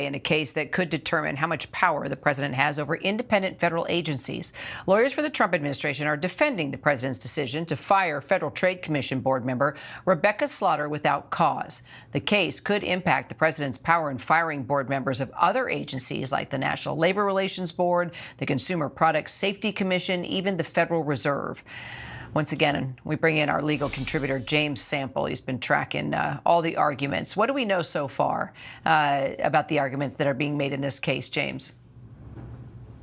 in a case that could determine how much power the president has over independent federal agencies. Lawyers for the Trump administration are defending the president's decision to fire Federal Trade Commission board member Rebecca Slaughter without cause. The case could impact the president's power in firing board members of other agencies like the National Labor Relations Board, the Consumer Product Safety Commission, even the Federal Reserve. Once again, we bring in our legal contributor, James Sample. He's been tracking all the arguments. What do we know so far about the arguments that are being made in this case, James?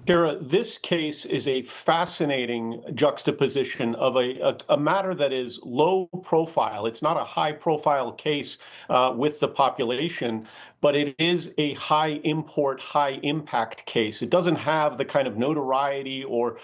Kara, this case is a fascinating juxtaposition of a matter that is low profile. It's not a high profile case with the population, but it is a high import, high impact case. It doesn't have the kind of notoriety or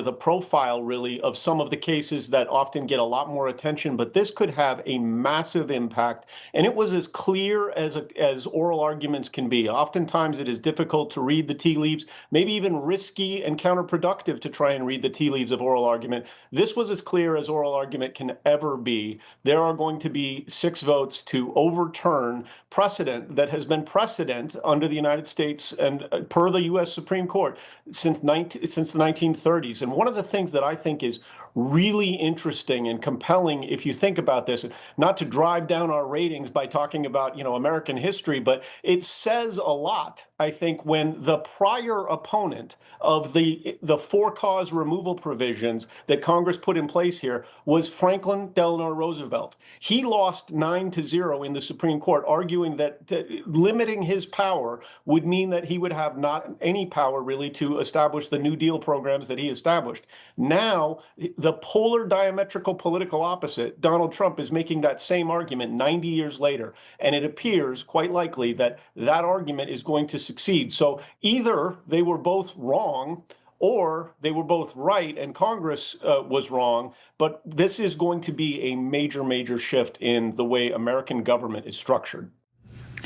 the profile really of some of the cases that often get a lot more attention, but this could have a massive impact. And it was as clear as oral arguments can be. Oftentimes it is difficult to read the tea leaves, maybe even risky and counterproductive to try and read the tea leaves of oral argument. This was as clear as oral argument can ever be. There are going to be 6 votes to overturn precedent that has been precedent under the United States and per the U.S. Supreme Court since the 1930s. And one of the things that I think is really interesting and compelling, if you think about this, not to drive down our ratings by talking about, American history, but it says a lot, I think, when the prior opponent of the for-cause removal provisions that Congress put in place here was Franklin Delano Roosevelt. He lost 9-0 in the Supreme Court, arguing that limiting his power would mean that he would have not any power really to establish the New Deal programs that he established. Now, the polar diametrical political opposite, Donald Trump, is making that same argument 90 years later. And it appears quite likely that that argument is going to succeed. So either they were both wrong or they were both right and Congress was wrong. But this is going to be a major, major shift in the way American government is structured.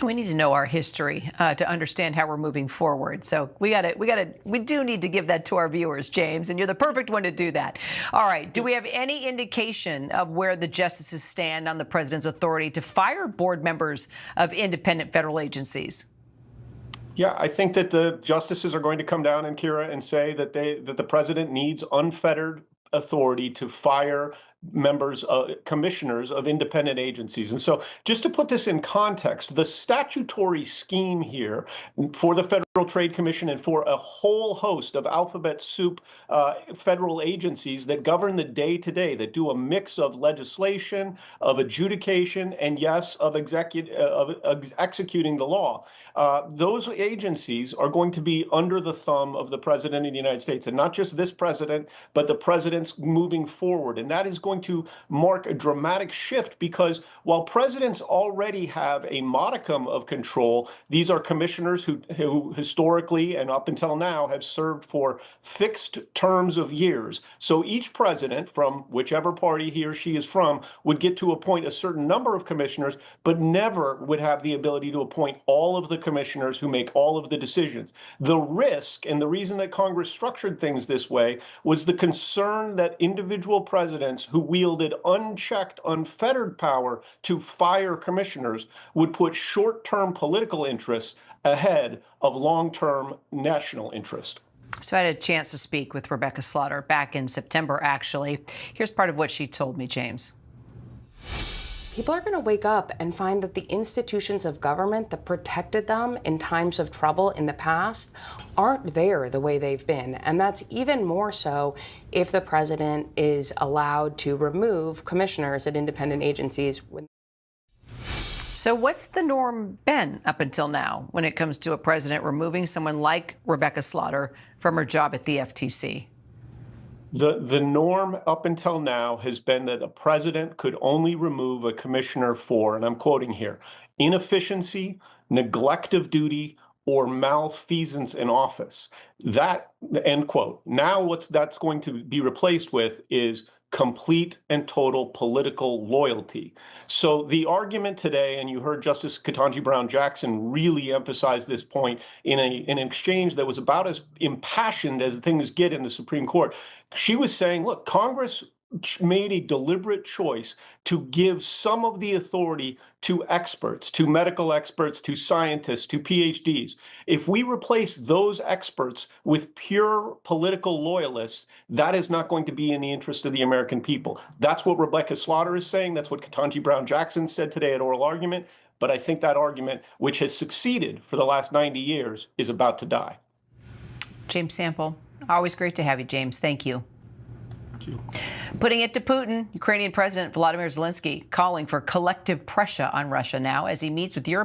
We need to know our history to understand how we're moving forward. So we do need to give that to our viewers, James, and you're the perfect one to do that. All right. Do we have any indication of where the justices stand on the president's authority to fire board members of independent federal agencies? Yeah, I think that the justices are going to come down and Kira and say that the president needs unfettered authority to fire commissioners of independent agencies. And so just to put this in context, the statutory scheme here for the Federal Trade Commission and for a whole host of alphabet soup federal agencies that govern the day-to-day, that do a mix of legislation, of adjudication, and yes, of executing the law. Those agencies are going to be under the thumb of the President of the United States, and not just this president, but the presidents moving forward. And that is going to mark a dramatic shift because while presidents already have a modicum of control, these are commissioners who historically and up until now have served for fixed terms of years. So each president, from whichever party he or she is from, would get to appoint a certain number of commissioners, but never would have the ability to appoint all of the commissioners who make all of the decisions. The risk and the reason that Congress structured things this way was the concern that individual presidents who wielded unchecked, unfettered power to fire commissioners would put short-term political interests ahead of long-term national interest. So I had a chance to speak with Rebecca Slaughter back in September, actually. Here's part of what she told me, James. People are going to wake up and find that the institutions of government that protected them in times of trouble in the past aren't there the way they've been. And that's even more so if the president is allowed to remove commissioners at independent agencies. So what's the norm been up until now when it comes to a president removing someone like Rebecca Slaughter from her job at the FTC? The norm up until now has been that a president could only remove a commissioner for, and I'm quoting here, inefficiency, neglect of duty, or malfeasance in office. That, end quote. Now what that's going to be replaced with is complete and total political loyalty. So the argument today, and you heard Justice Ketanji Brown Jackson really emphasize this point in an exchange that was about as impassioned as things get in the Supreme Court. She was saying, look, Congress made a deliberate choice to give some of the authority to experts, to medical experts, to scientists, to PhDs. If we replace those experts with pure political loyalists, that is not going to be in the interest of the American people. That's what Rebecca Slaughter is saying. That's what Ketanji Brown Jackson said today at oral argument. But I think that argument, which has succeeded for the last 90 years, is about to die. James Sample, always great to have you, James. Thank you. Thank you. Putting it to Putin, Ukrainian President Volodymyr Zelensky calling for collective pressure on Russia now as he meets with European